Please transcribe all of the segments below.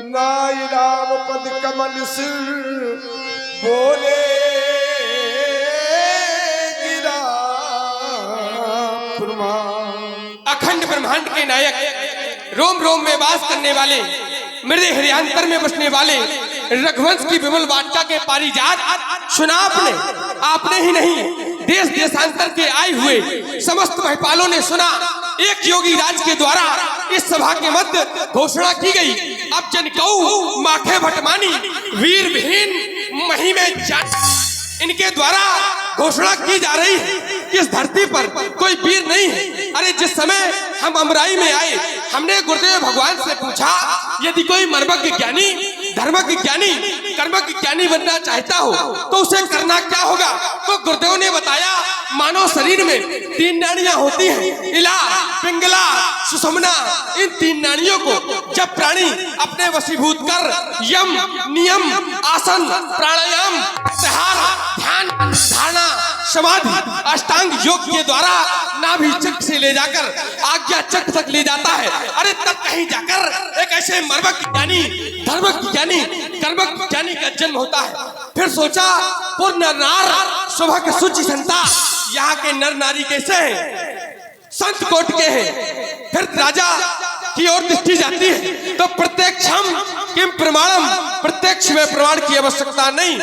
नाई राम पद कमल सिर बोले गिरा अखंड ब्रह्मांड के नायक, रोम रोम में वास करने वाले, मृदे हृदयांतर में बसने वाले, रघुवंश की विमल वाटिका के पारिजात सुना आपने ही नहीं, देश देशांतर के आए हुए समस्त महिपालों ने सुना। एक योगी राज के द्वारा इस सभा के मध्य घोषणा की गई, अब जनकऊ माखे भटमानी वीर विहीन मही में जान। इनके द्वारा घोषणा की जा रही है कि इस धरती पर कोई वीर नहीं है। अरे जिस समय हम अमराई में आए, हमने गुरुदेव भगवान से पूछा, यदि कोई मर्मज्ञ ज्ञानी, धर्मज्ञ ज्ञानी, कर्मज्ञ ज्ञानी बनना चाहता हो तो उसे करना क्या होगा? तो गुरुदेव ने बताया, मानव शरीर में 3 नाड़ियां होती हैं, इला, पिंगला, सुषुम्ना। इन 3 नाड़ियों को जब प्राणी अपने वशीभूत कर यम, नियम, आसन, प्राणायाम, प्रत्याहार, ध्यान, धारणा, समाधि, अष्टांग योग के द्वारा नाभि चक्र से ले जाकर आज्ञा चक्र तक ले जाता है। अरे तब कहीं जाकर एक ऐसे मर्मज्ञ ज्ञानी, धर्मज्ञ ज्ञानी, कर्मज्ञ ज्ञानी का जन्म होता है। फिर सोचा, पूर्ण नार शोभा के सूची संता, यहाँ के नर नारी कैसे हैं? संत कोट के हैं। फिर राजा की ओर दृष्टि जाती है तो प्रत्यक्षम किम प्रमाणम, प्रत्यक्ष में प्रमाण की आवश्यकता नहीं।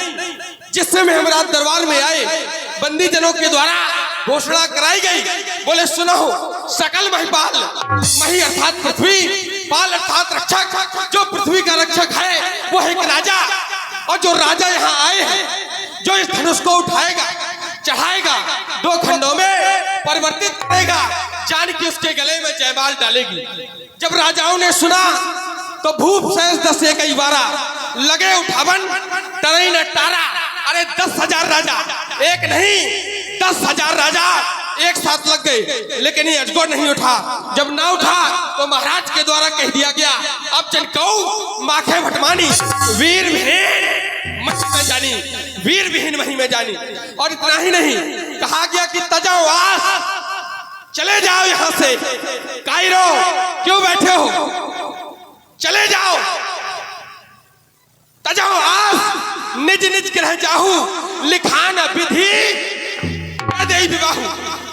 जिस समय हम रात दरबार में आए, बंदी जनों के द्वारा घोषणा कराई गई, बोले सुनो, सकल महिपाल, मही अर्थात पृथ्वी, पाल अर्थात रक्षक, जो पृथ्वी का रक्षक है वो है एक राजा। और जो राजा यहाँ आए हैं, जो इस धनुष को उठाएगा, चढ़ाएगा, 2 खंडों में परिवर्तित करेगा, जानकी उसके गले में जयमाल डालेगी। जब राजाओं ने सुना तो भूप सहस 10 एक 12 लगे उठावन, टरई न टारा। अरे 10,000 राजा, एक नहीं 10,000 राजा एक साथ लग गए, लेकिन ये अजगर नहीं उठा। जब ना उठा तो महाराज के द्वारा कह दिया गया, अब जनकऊ माखे भटमानी वीर विहीन मही में जानी, वीर विहीन मही में जानी। और इतना ही नहीं, कहा गया कि तजाओ आस, चले जाओ यहाँ से। कायरो क्यों बैठे हो, चले जाओ। तजाओ आस, निज निज ग्रह जाहू, लिखान विधि दे विवाहू।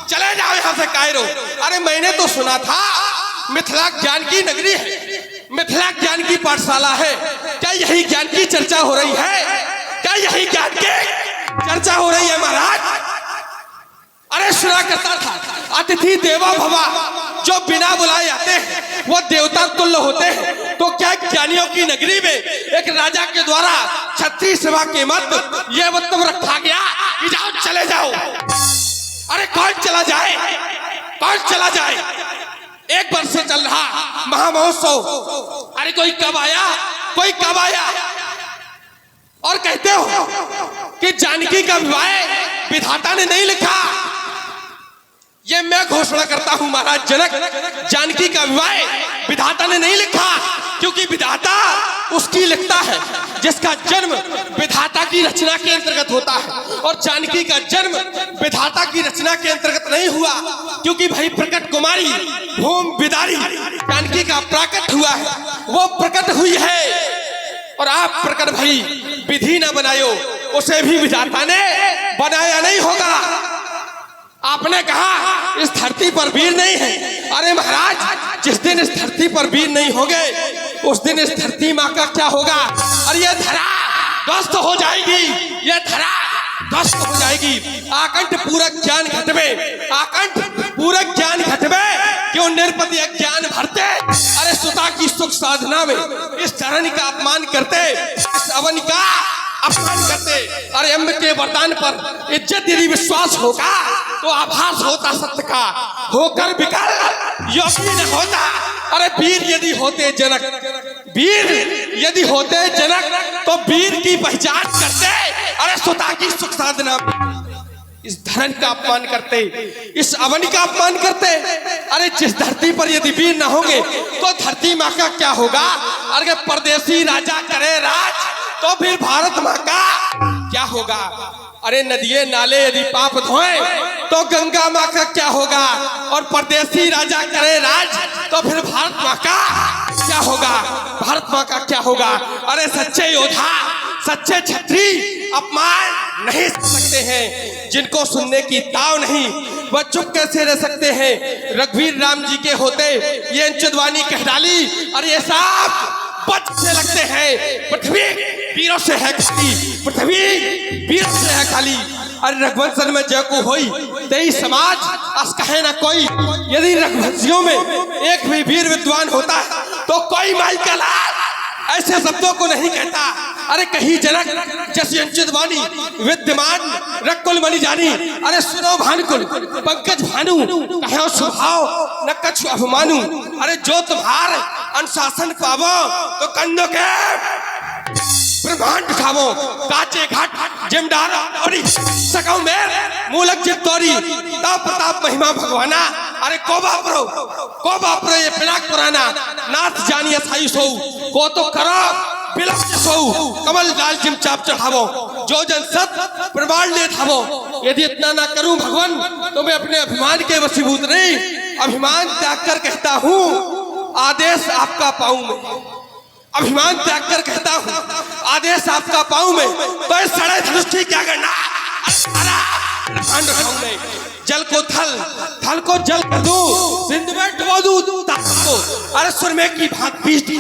चले जाओ यहाँ से कायरो। अरे मैंने तो सुना था मिथिला ज्ञान की नगरी है, मिथिला ज्ञान की पाठशाला है। क्या यही ज्ञान की चर्चा हो रही है? क्या यही ज्ञान की चर्चा हो रही है महाराज? अरे सुना करता था, अतिथि देवो भवा, जो बिना बुलाए आते हैं वो देवता तुल्य होते हैं। तो क्या ज्ञानियों की नगरी में एक राजा के द्वारा क्षत्रिय सभा के मध्य ये वक्तव्य रखा गया कि जाओ, चले जाओ। अरे कौन चला जाए, कौन चला जाए? 1 वर्ष से चल रहा महामहोत्सव। अरे कोई कब आया, कोई कब आया? और कहते हो कि जानकी का विवाह विधाता ने नहीं लिखा। ये मैं घोषणा करता हूं महाराज जनक, जानकी का विवाह विधाता ने नहीं लिखा, क्योंकि विधाता उसकी लिखता है जिसका जन्म विधाता की रचना के अंतर्गत होता है। और जानकी का जन्म विधाता की रचना के अंतर्गत नहीं हुआ, क्योंकि भाई प्रकट कुमारी भूम बिदारी जानकी का प्राकट हुआ है, वो प्रकट हुई है। और आप प्रकट भाई विधि न बनायो, उसे भी विधाता ने बनाया नहीं होगा। आपने कहा इस धरती पर वीर नहीं है। अरे महाराज, जिस दिन इस धरती पर वीर नहीं होंगे, उस दिन इस धरती माँ का क्या होगा? और ये धरा ध्वस्त हो जाएगी, ये धरा ध्वस्त हो जाएगी। आकंठ पूरक ज्ञान घटवे, आकंठ पूरक ज्ञान घटवे, क्यों निरपति ज्ञान भरते? अरे सुता की सुख साधना में इस चरण का अपमान करते, इस अवन का अपमान करते। अरे अम्ब के वरदान पर इज्जत यदि विश्वास होगा तो आभास होता सत्य का, होकर विकल योगी न होता। अरे वीर यदि होते जनक, वीर यदि होते जनक तो वीर की पहचान करते। अरे सुता की सुख साधना इस धरन का अपमान करते, इस अवन का अपमान करते। अरे जिस धरती पर यदि वीर न होंगे तो धरती माँ का क्या होगा? अरे परदेसी राजा करे राज तो फिर भारत माँ का क्या होगा? अरे नदिये नाले यदि पाप धोए तो गंगा माँ का क्या होगा, और परदेसी राजा करे राज तो फिर भारत माँ का क्या होगा, भारत माँ का क्या होगा। अरे सच्चे योद्धा, सच्चे छत्री अपमान नहीं सुन सकते हैं, जिनको सुनने की ताव नहीं वह चुप कैसे रह सकते हैं। रघुवीर राम जी के होते ये अंचदवानी कह डाली, और ये साफ बच से लगते हैं। पृथ्वी वीरों से है खाली, पृथ्वी वीरों से है खाली। अरे रघुवंशन में जय को होई तेई समाज अस कहे ना कोई। यदि रघुवंशियों में एक भी वीर विद्वान होता तो कोई माई का लाल ऐसे शब्दों को नहीं कहता। अरे कहीं जनक जैसी अंचदवानी विद्यमान रकुल मणि जानी। अरे सुनो भानुकुल पंकज भानु, कहो स्वभाव न कछु अभिमानु। अरे जो तुम्हार अनुशासन पावो तो कंधों के ब्रह्मांड उठावो। काचे घाट जिमदार और सकौ में मूलक जिम तोरी ता प्रताप महिमा भगवाना। अरे को बापरो ये पिनाक पुराना नाथ जानिए साई सो को तो करो बिलक सो कमल लाल जिम चाप चढ़ावो। जो जन सत प्रमाण ले थावो। यदि इतना ना करूं भगवान तो मैं अपने अभिमान के वशीभूत नहीं, अभिमान त्याग कर कहता हूँ आदेश आपका पाऊं मैं। अभिमान त्याग कर कहता हूँ आदेश आपका पाऊं मैं। तो इस सड़े धनुष की क्या करना, जल को थल, थल को जल कर दूं, सिंधु में डुबो दूं को। अरे सुरमे की भांत पीट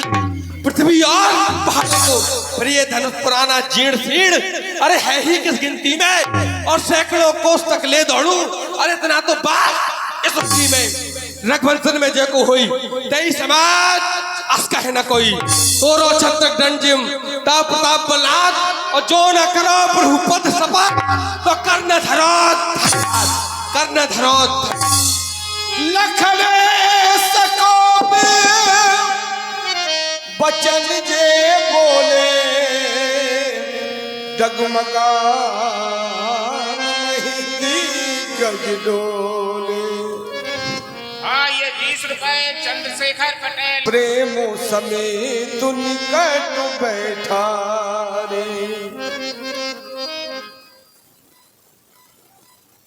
पृथ्वी और पहाड़ों को। फिर ये धनुष पुराना जीर्ण शीर्ण अरे है ही किस गिनती में, और सैकड़ों कोस तक ले दौड़ूं। अरे इतना तो बात इस उक्ति में रघुवंशन में जय को हुई तेई समाज अस कहे न कोई। तोरो छत्र डंजिम ता प्रताप बलात्, और जो न करो प्रभु पद सपा तो कर्ण धरोत, कर्ण धरोत। लखने सको बचन जे बोले डगमगा गज डोले। हाँ, ये 20 रुपए चंद्रशेखर पटेल। प्रेमो समेत निकट बैठा रे।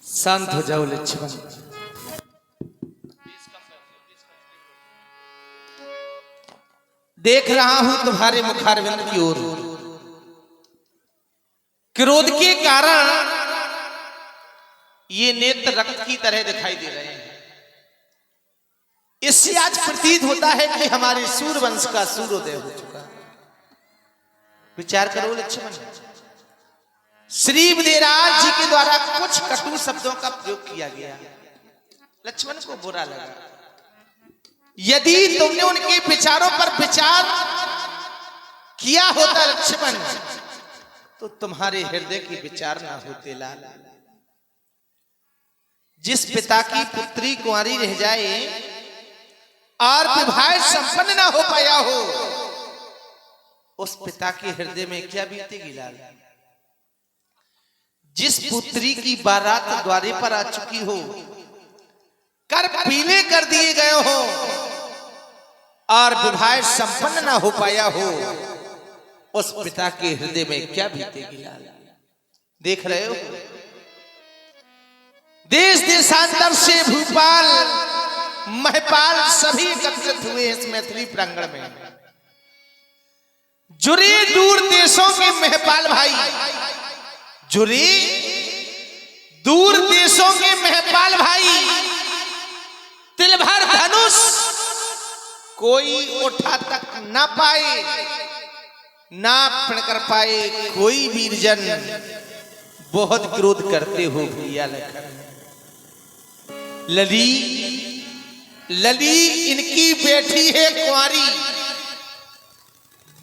शांत हो जाओ लक्ष्मण। देख रहा हूं तुम्हारे मुखारविंद की ओर क्रोध के कारण ये नेत्र रक्त की तरह दिखाई दे रहे हैं। इससे आज प्रतीत होता है कि हमारे सूर्यवंश का सूर्योदय हो चुका। विचार करो लक्ष्मण, श्री विदेराज जी के द्वारा कुछ कटु शब्दों का प्रयोग किया गया, लक्ष्मण को बुरा लगा। यदि तुमने उनके विचारों पर विचार किया होता लक्ष्मण तो तुम्हारे हृदय के विचार ना होते लाल। जिस पिता की पुत्री कुंवारी रह जाए और विवाह संपन्न ना हो पाया हो, उस पिता के हृदय में क्या बीतेगी लाल। जिस पुत्री की बारात द्वारे पर आ चुकी हो, कर पीले कर दिए गए हो और विवाह संपन्न ना हो पाया हो, उस पिता के हृदय में क्या बीतेगी लाल। देख रहे हो देश देशांतर से भूपाल महपाल सभी एकत्रित हुए इस मैथिली प्रांगण में। जुड़े दूर देशों के महपाल भाई, जुड़े दूर देशों के महपाल भाई, तिलभर धनुष कोई उठा तक ना पाए, ना प्रण कर पाए कोई वीरजन। बहुत क्रोध करते हो भैया लखन। लली लली इनकी बेटी है कुंवारी,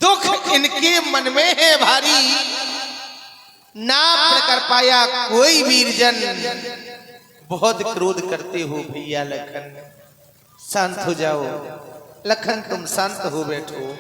दुख इनके मन में है भारी, ना प्रण कर पाया कोई वीरजन। बहुत क्रोध करते हो भैया लखन। शांत हो जाओ लखन, तुम शांत हो बैठो।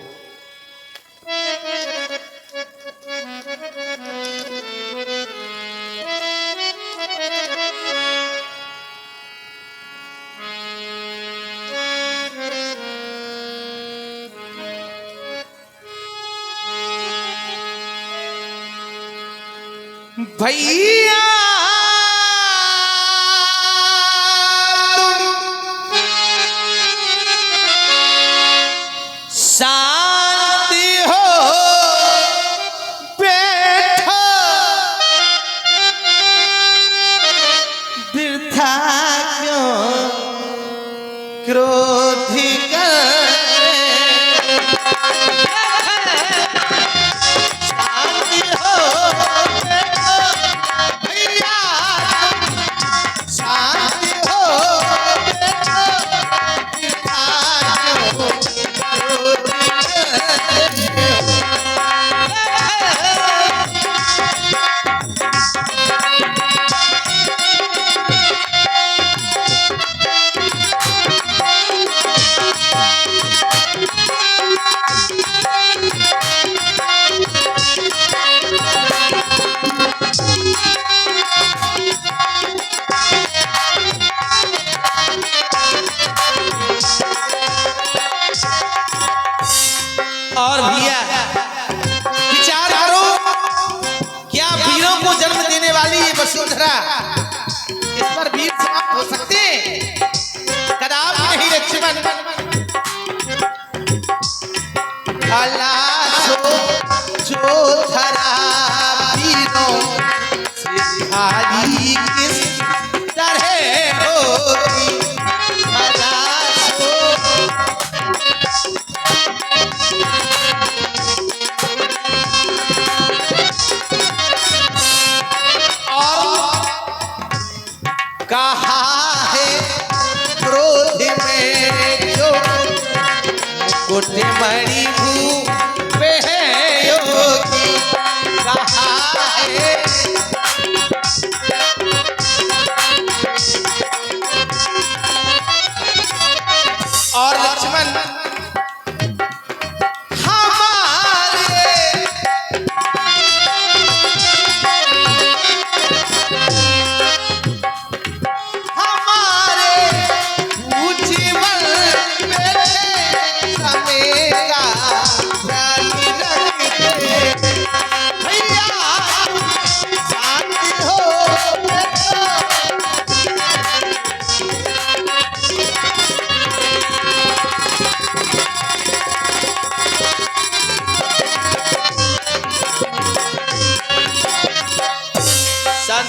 भैया वसुंधरा इस पर वीर समाप्त हो सकते कदापि नहीं लक्ष्मण। अल्लाह जो धरा वीरों से भारी किस तरह होगी। कहा है क्रोध में जो मुकुट मणि भूप है योगी। कहा है और लक्ष्मण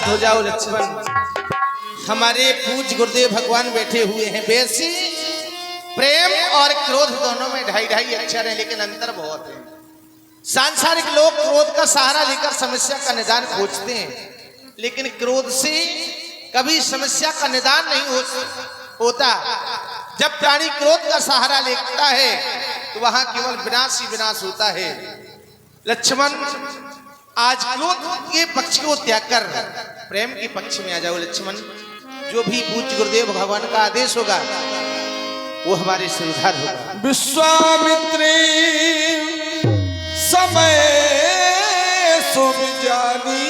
हो जाओ लक्ष्मण। हमारे पूज्य गुरुदेव भगवान बैठे हुए हैं। वैसे प्रेम और क्रोध दोनों में 2.5 अक्षर है, लेकिन अंतर बहुत है। सांसारिक लोग क्रोध का सहारा लेकर समस्या का निदान खोजते हैं, लेकिन क्रोध से कभी समस्या का निदान नहीं होता। जब प्राणी क्रोध का सहारा लेता है तो वहां केवल विनाश ही विनाश होता है। लक्ष्मण आज क्रोध के पक्ष को त्याग कर प्रेम के पक्ष में आ जाओ लक्ष्मण। जो भी पूज्य गुरुदेव भगवान का आदेश होगा वो हमारे से उद्धार होगा। विश्वामित्री समय सुम जानी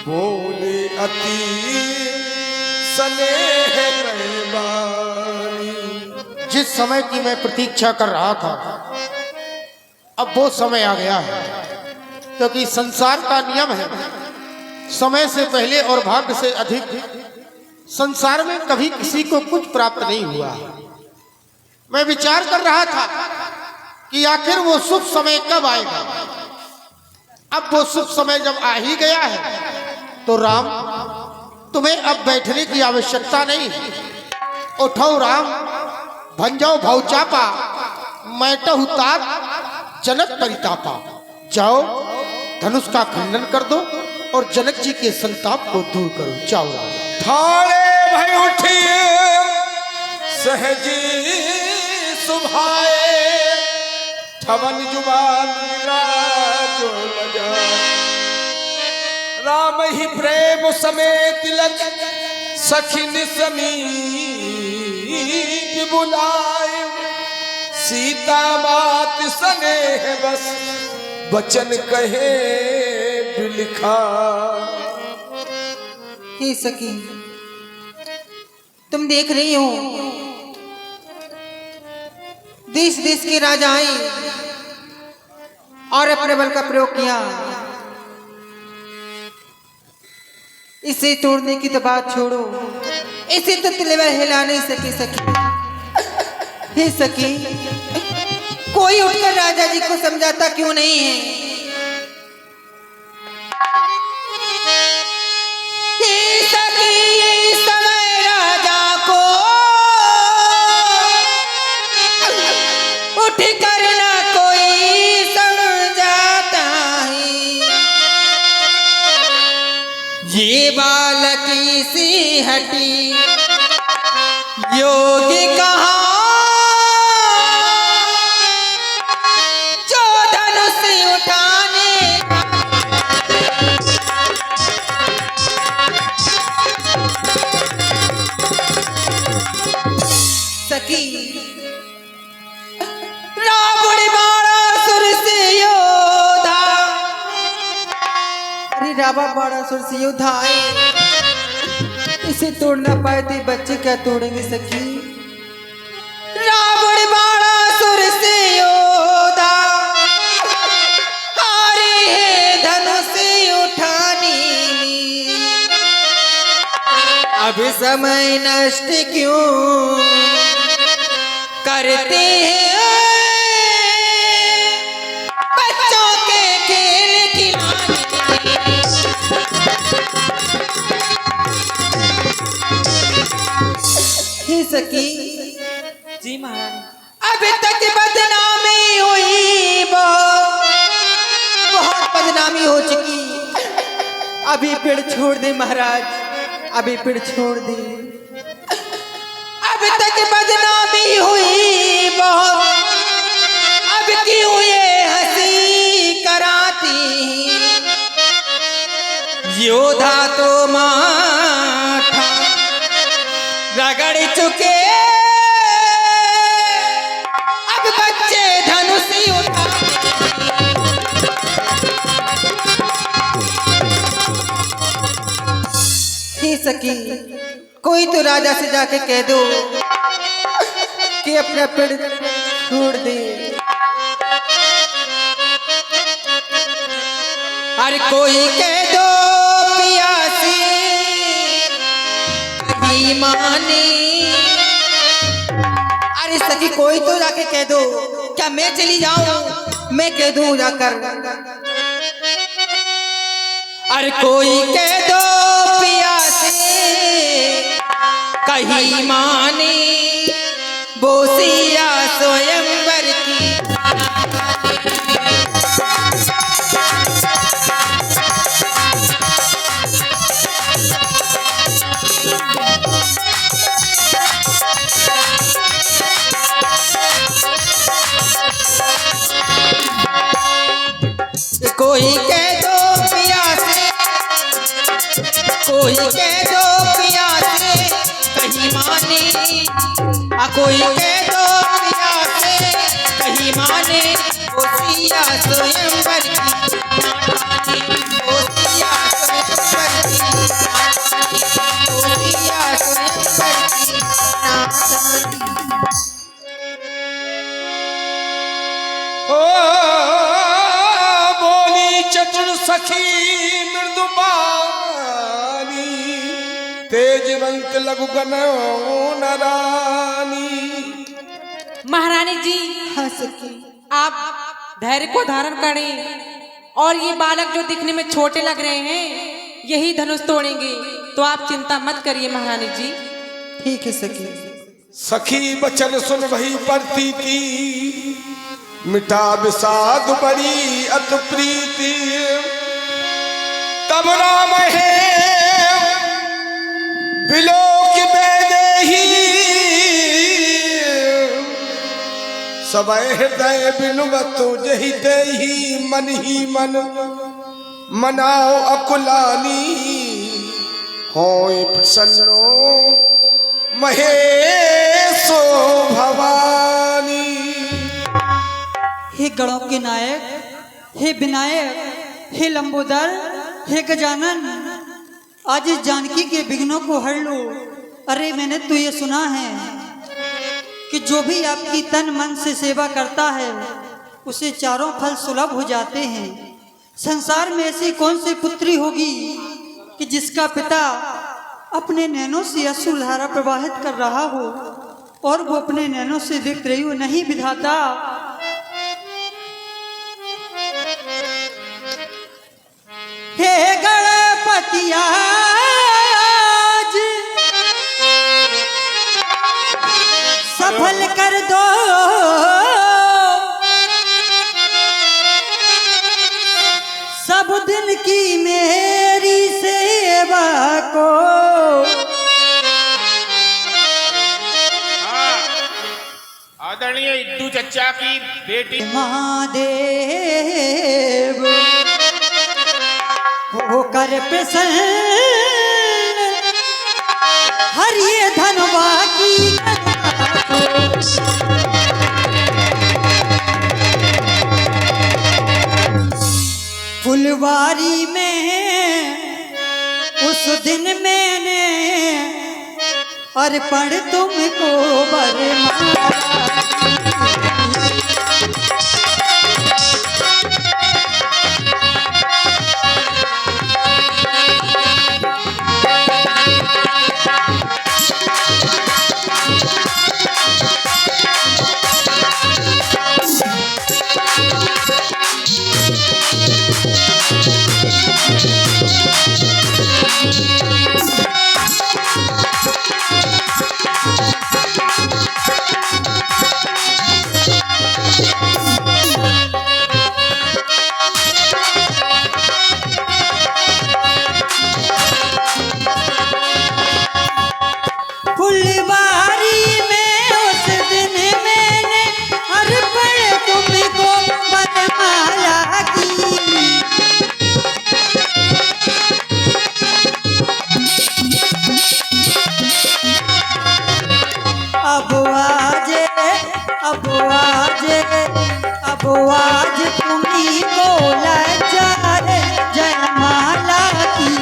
बोले अति स्नेह मेहमानी। जिस समय की मैं प्रतीक्षा कर रहा था अब वो समय आ गया है, क्योंकि संसार का नियम है समय से पहले और भाग्य से अधिक संसार में कभी किसी को कुछ प्राप्त नहीं हुआ। मैं विचार कर रहा था कि आखिर वो शुभ समय कब आएगा। अब वो शुभ समय जब आ ही गया है तो राम तुम्हें अब बैठने की आवश्यकता नहीं। उठो राम भंजाओ भौचापा मैटहु तात जनक परितापा। जाओ धनुष का खंडन कर दो और जनक जी के संताप को दूर करो। जाओ ठाड़े भय उठिए सहजी सुभाए ठवन जुबान जो न जाए। राम ही प्रेम समेत तिलक सखिन समीप बुलाए। सीता मात स्नेह बस वचन कहे बिलिखा। हे सखी तुम देख रही हो देश देश के राजाएं और अपने बल का प्रयोग किया। इसे तोड़ने की तो बात छोड़ो, इसे तो तलवार हिला नहीं सकी सखी। हे सखी कोई उठकर राजा जी को समझाता क्यों नहीं है। हे सखी इस समय राजा को उठ कर ना कोई समझाता है। ये बालक सी हटी योगी कहा रावण बाणासुर से योद्धा। अरे रावण बाणासुर से योद्धा आए, इसे तोड़ ना पाए थे बच्चे क्या तोड़ेंगे सखी। रावण बाणासुर से योद्धा हारे है धनुष उठाने समय नष्ट क्यों करते हैं बच्चों के खेल खिलौने। हे सखी जी महारानी। अभी तक बदनामी हुई, बहुत बदनामी हो चुकी। अभी पेड़ छोड़ दे महाराज, अभी पेड़ छोड़ दे। अभी तक बदनामी हुई बहुत, अब क्यों ये हंसी कराती। योद्धा तो माथा रगड़ चुके, अब बच्चे धनुषी उठाते। हे सखी, कोई तो राजा से जाके कह दो कि अपना पेड़ छोड़ दे। अरे कोई कह दो पिया से कहीं माने। अरे सखी कोई तो जाके कह दो, क्या मैं चली जाऊं, मैं कह दूं जाकर। अरे कोई कह दो पिया से कहीं माने, बोसिया स्वयंवर की। कोई कह दो पिया से, कोई कह दो पिया से कहीं माने। कोई कह दो पिया से कहीं माने, बोसिया स्वयंवर की। बोसिया स्वयंवर की, बोसिया स्वयंवर की। ओ बोली चतुर सखी मृदुबानी, तेजवंत लघु गनो नरानी। महारानी जी, हाँ सखी, आप धैर्य को धारण करें और ये बालक जो दिखने में छोटे लग रहे हैं यही धनुष तोड़ेंगे, तो आप चिंता मत करिए महारानी जी। ठीक है सखी। सखी बचन सुन वही परती थी, मिटा विषाद बड़ी अत प्रीति। तब राम है बिलोक बेदेही, सब हृदय बिनुवत जहि देही। मन ही मन मनाओ अकुलानी, होय प्रसन्नो महेशो भवानी। हे गणों के नायक, हे विनायक, हे लंबोदर, हे गजानन, आज इस जानकी के विघ्नों को हर लो। अरे मैंने तो ये सुना है कि जो भी आपकी तन मन से सेवा करता है उसे चारों फल सुलभ हो जाते हैं। संसार में ऐसी कौन सी पुत्री होगी कि जिसका पिता अपने नैनों से अश्रुधारा प्रवाहित कर रहा हो और वो अपने नैनों से देख रही हो। नहीं विधाता, हे गणपति आज सफल कर दो सब दिन की मेरी सेवा को। हाँ, आदरणीय इद्दू चच्चा की बेटी महादेव होकर प्रसन्न हरिये धनवा की। फुलवारी में उस दिन मैंने अर्पण तुमको बरमाया। अब आज तुम्ही को लज्जा रे जयमाला की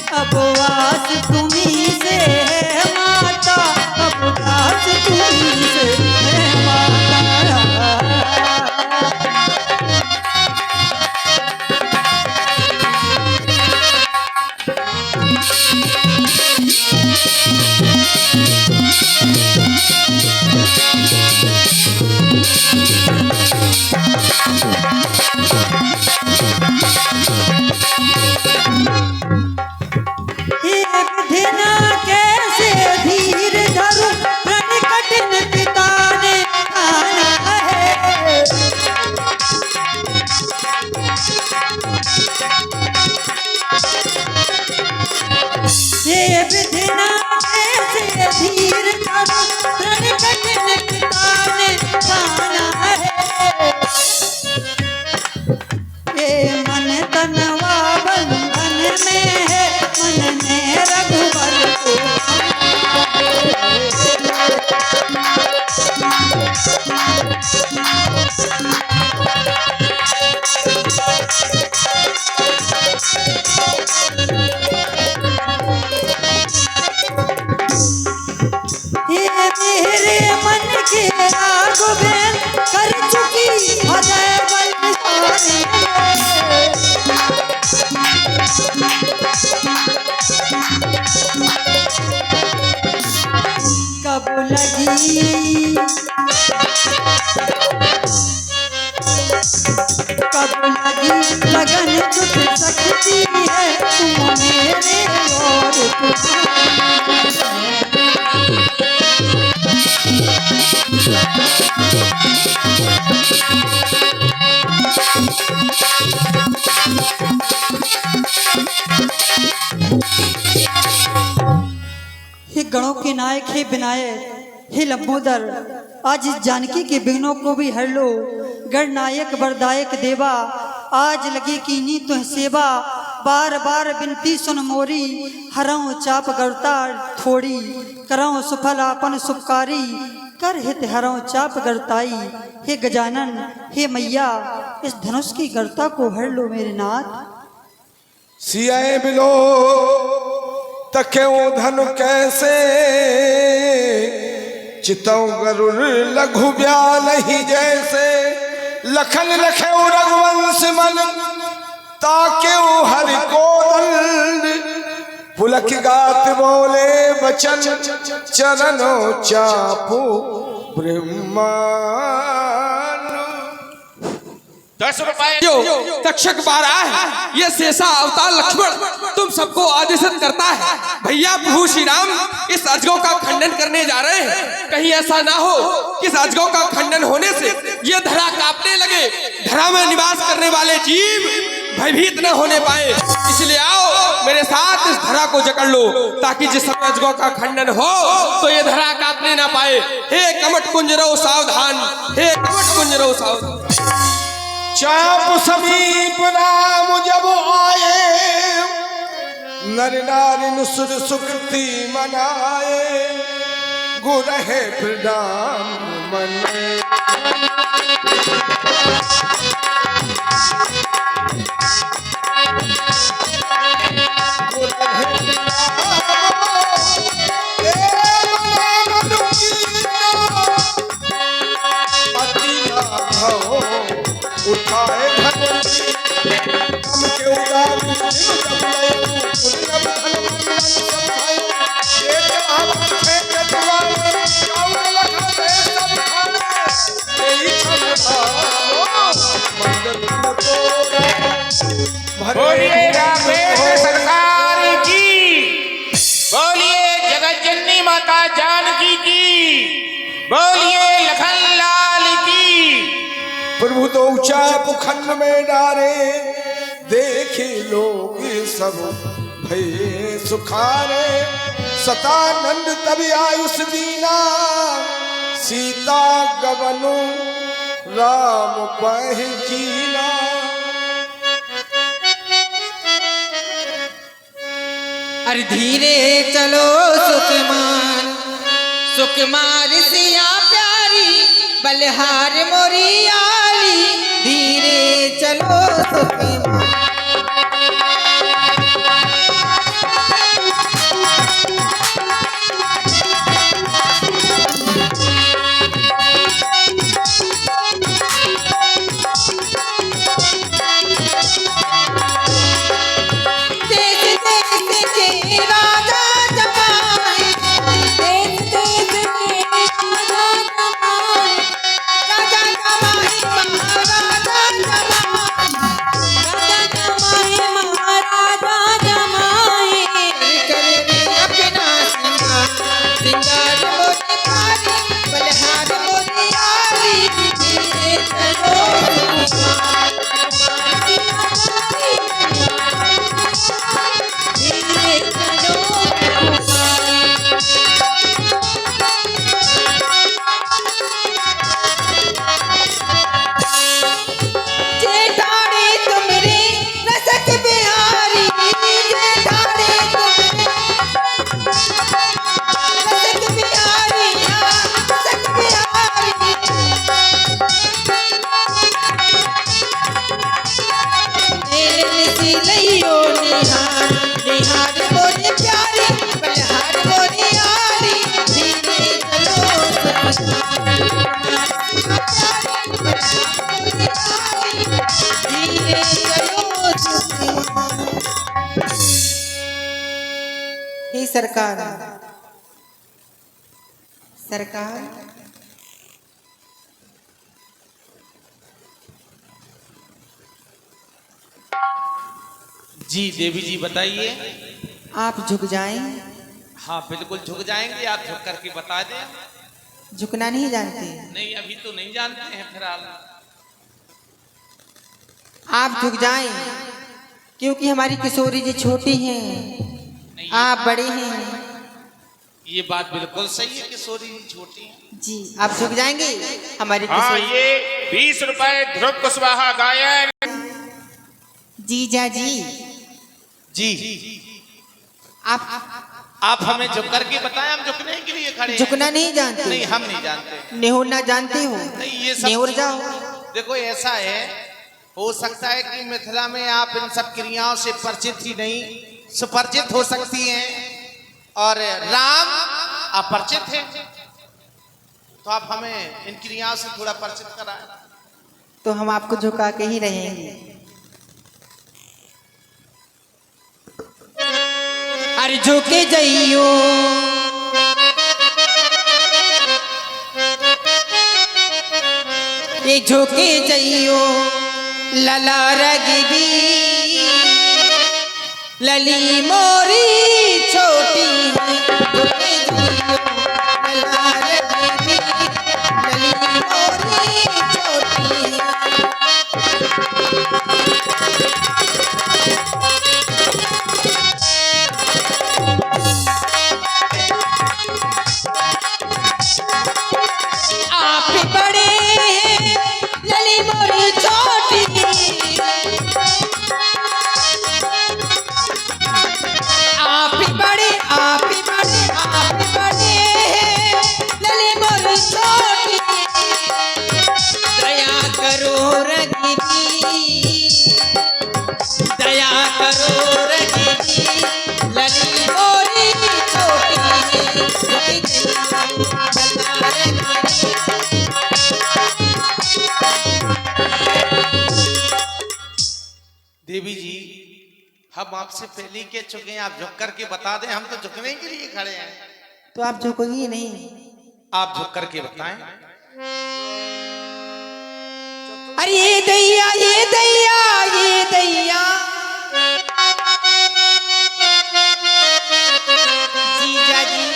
अब आस तुम्ही से है माता, अब आस तुम्ही से है माता। कब लगी लगन छुट सकती है तुम मेरे और हे गणों के नायक, हे विनायक, हे लंबोदर, आज इस जानकी के विघ्नों को भी हर लो। गणनायक वरदायक देवा, आज लगे कीनी तुह सेवा। बार बार बिनती सुन मोरी, हरऊँ चाप गरतार थोड़ी। करऊँ सुफल आपन सुपकारी, कर हित हरऊँ चाप गरताई। हे गजानन, हे मैया, इस धनुष की गर्ता को हर लो मेरे नाथ। सियाए बिलो तक्यों धनु कैसे, चितौ गरुड़ लघु ब्याल ही जैसे। लखन लखे रघुवंश मन, ताक्यों हरि को दंड। पुलक गात बोले बचन, चरणों चापो ब्रह्मांड। 10 रुपए जो तक्षक बारह ये शेषा अवतार लक्ष्मण तुम सबको आदेशित करता है। भैया प्रभु श्री राम इस अजगों का खंडन करने जा रहे हैं। कहीं ऐसा ना हो कि इस अजगों का खंडन होने से ये धरा कांपने लगे, धरा में निवास करने वाले जीव भयभीत न होने पाए। इसलिए आओ मेरे साथ इस धरा को जकड़ लो, ताकि जिस समय अजगों का खंडन हो तो ये धरा कांपने ना पाए। हे कमट कुंज रहो सावधान, हे कमट कुंज रहो सावधान। चाप समीप राम जब आए, नर नारी सुर सुकृति मनाए। गुरहे प्रदान मन, उठाए भगवती हम के उदार कहावत है कटवा चावल लखा सब खाने यही छबड़ा मंदिर न तोड़े बोलिए रामेश्वर सरकार की, बोलिए जगत जननी माता जानकी की, बोलिए लखन लाल की। प्रभु तो चाप खंड में डारे देखे लोग सब भय सुखारे सतानंद तभी आयुष दीना सीता गवनु राम पह जीना। अरे धीरे चलो सुकुमार सुकुमार सिया प्यारी बलिहार मोरी आली धीरे चलो सुकुमार। हे सरकार सरकार जी देवी जी बताइए। आप झुक जाएं। हाँ बिल्कुल झुक जाएंगे, आप झुक करके बता दें। झुकना नहीं जानते? नहीं अभी तो नहीं जानते हैं फिलहाल। आप झुक जाएं क्योंकि हमारी किशोरी जी छोटी हैं, आप बड़े हैं। ये बात बिल्कुल सही है, किशोरी जी छोटी हैं। जी आप झुक जाएंगे हमारी हाँ किशोरी। ये 20 रुपए ध्रुव कुशवाहा गायन। जीजा जी जी आप हमें झुक करके बताएं, हम झुकने के लिए खड़े हैं। झुकना नहीं जानते? नहीं हम नहीं जानते। नेहुरना जानते हो? नहीं ये सब नेहुर जाओ। देखो ऐसा है, हो सकता है कि मिथिला में आप इन सब क्रियाओं से परिचित ही नहीं, सुपरिचित हो सकती हैं और राम अपरिचित है, तो आप हमें इन क्रियाओं से थोड़ा परिचित कराएं। तो हम आपको झुका के ही रहेंगे। अरे झुके जाइयो ये झुके जाइयो लला रगबी लली मोरी छोटी है। झुके जाइयो लला रगबी लली मोरी छोटी है। आप बड़े हैं लली मोरी छोटी, आप बड़े आप बड़े हैं लली मोरी छोटी। दया करो रगबी दया करो रगबी लली मोरी छोटी देवी जी हम आपसे पहले ही कह चुके हैं, आप झुक करके बता दें, हम तो झुकने के लिए खड़े हैं। तो आप झुकोगी नहीं? आप झुक करके बताएं। अरे ये दैया ये दैया ये दैया, जीजा जी,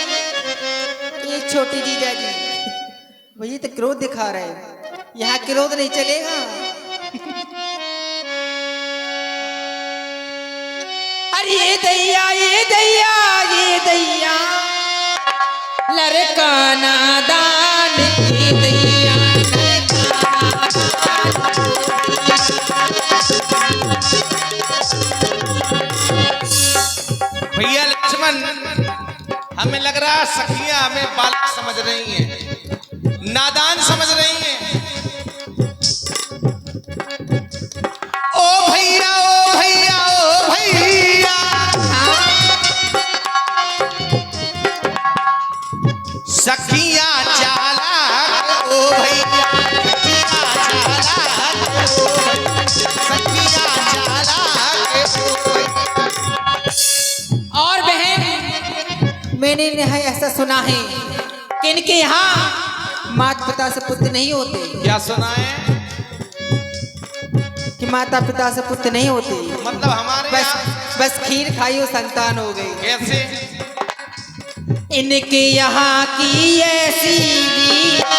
ये छोटी जीजा जी, भैया तो क्रोध दिखा रहे हैं, यहाँ क्रोध नहीं चलेगा। अरे ये दैया ये दैया ये दैया, लड़का नादान ये दैया, भैया लक्ष्मण, हमें लग रहा सखियां हमें बालक समझ रही हैं, नादान समझ रही हैं। ओ भैया ओ भैया ओ भैया, सखियां चालाक ओ भैया, सखियां चालाक ओ भैया। और बहन, मैंने ऐसा सुना है कि इनके यहाँ माता पिता से पुत्र नहीं होते। क्या सुना है? कि माता पिता से पुत्र नहीं होते, मतलब हमारे बस खीर खाई और संतान हो गई। कैसे? इनके यहाँ की ऐसी रीत,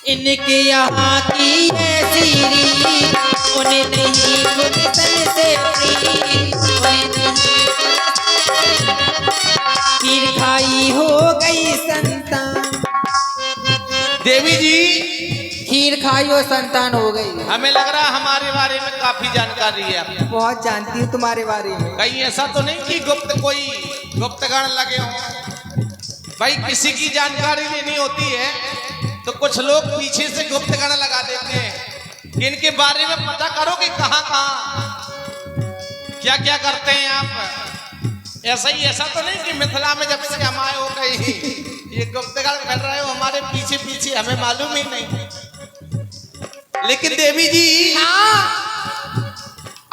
इनके यहाँ की ऐसी रीत, उन्हें नहीं गुलशन से प्रीत, उन्हें नहीं खीर खाई हो गई संतान। देवी जी, खीर खाई और संतान हो गई। हमें लग रहा हमारे बारे में काफी जानकारी है आपको। बहुत जानती हूँ तुम्हारे बारे में। कहीं ऐसा तो नहीं कि कोई गुप्तगण लगे हों? भाई किसी की जानकारी लेनी होती है तो कुछ लोग पीछे से गुप्तगण लगा देते हैं। इनके बारे में पता करो कि कहाँ क्या क्या करते हैं आप। ऐसा तो नहीं कि मिथिला में जब से हम आए हो कहीं ये गुप्तगण कर रहे हो हमारे पीछे पीछे, हमें मालूम ही नहीं। लेकिन देवी जी,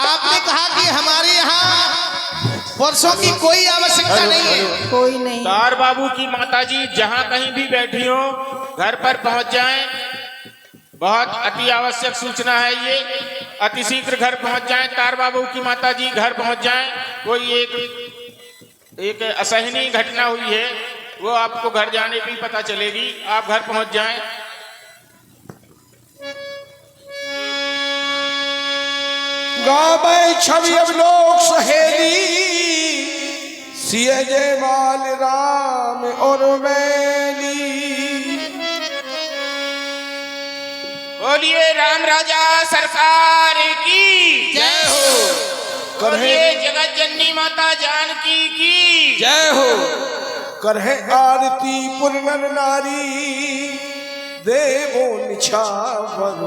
आपने कहा कि हमारे यहाँ पुरुषों की कोई आवश्यकता नहीं है। कोई नहीं। तार बाबू की माताजी जहाँ कहीं भी बैठी हो घर पर पहुंच जाएं। बहुत अति आवश्यक सूचना है ये, अति शीघ्र घर पहुंच जाएं। तार बाबू की माताजी घर पहुंच जाएं। कोई एक असहनीय घटना हुई है, वो आपको घर जाने की पता चलेगी। आप घर पहुंच जाएं। गावे छवि अब लोक सहेली, सिय जयमाल राम और मैली। बोलिए राम राजा सरकार की जय हो। बोलिए जगत जननी माता जानकी की जय हो। करहे आरती पुरनर नारी, देवो निछावर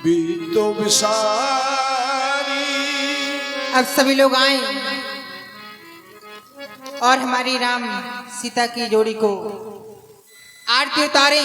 बीतो विसारी। अब सभी लोग आए और हमारी राम सीता की जोड़ी को आरती उतारे।